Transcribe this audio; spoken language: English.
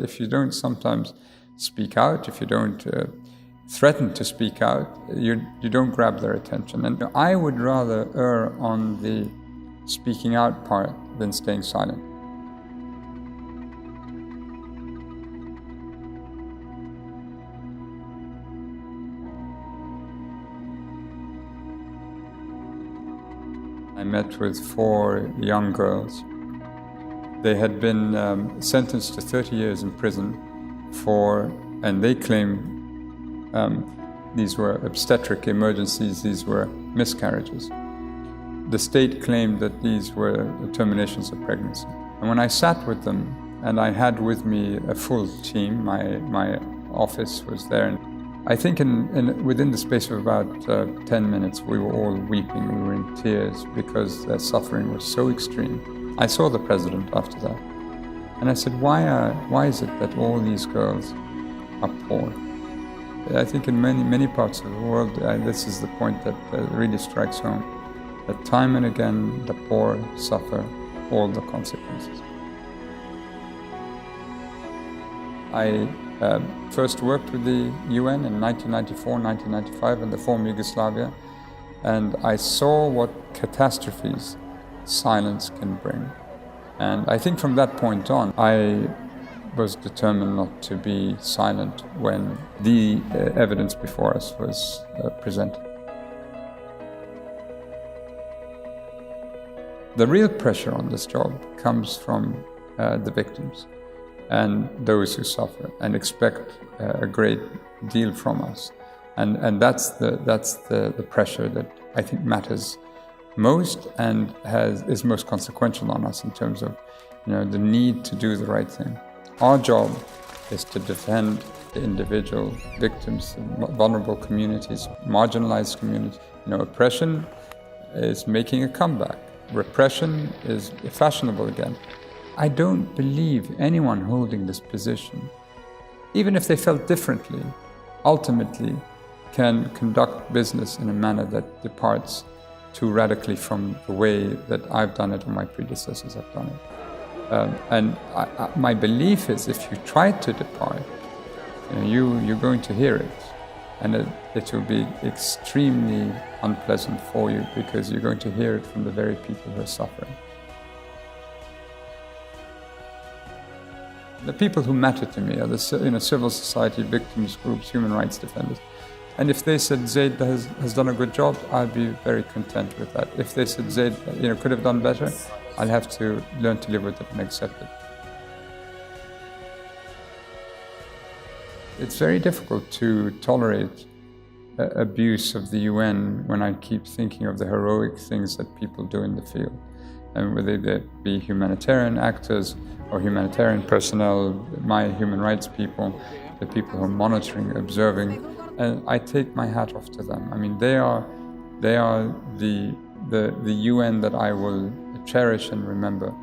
If you don't sometimes speak out, if you don't threaten to speak out, you don't grab their attention. And I would rather err on the speaking out part than staying silent. I met with 4 young girls. They had been sentenced to 30 years in prison and they claim these were obstetric emergencies, these were miscarriages. The state claimed that these were terminations of pregnancy. And when I sat with them, and I had with me a full team, my office was there, and I think within the space of about 10 minutes, we were all weeping, we were in tears because their suffering was so extreme. I saw the president after that, and I said, why is it that all these girls are poor? I think in many parts of the world, this is the point that really strikes home, that time and again, the poor suffer all the consequences. I first worked with the UN in 1994, 1995 in the former Yugoslavia, and I saw what catastrophes silence can bring. And I think from that point on, I was determined not to be silent when the evidence before us was presented. The real pressure on this job comes from the victims and those who suffer and expect a great deal from us. And that's the pressure that I think matters most and is most consequential on us in terms of the need to do the right thing. Our job is to defend the individual victims, vulnerable communities, marginalized communities. Oppression is making a comeback. Repression is fashionable again. I don't believe anyone holding this position, even if they felt differently, ultimately can conduct business in a manner that departs too radically from the way that I've done it or my predecessors have done it. My belief is if you try to depart, you're going to hear it. And it will be extremely unpleasant for you because you're going to hear it from the very people who are suffering. The people who matter to me are the civil society, victims groups, human rights defenders. And if they said Zeid has done a good job, I'll be very content with that. If they said Zeid could have done better, I'll have to learn to live with it and accept it. It's very difficult to tolerate abuse of the UN when I keep thinking of the heroic things that people do in the field. And whether they be humanitarian actors or humanitarian personnel, my human rights people, the people who are monitoring, observing, and I take my hat off to them. I mean, they are the UN that I will cherish and remember.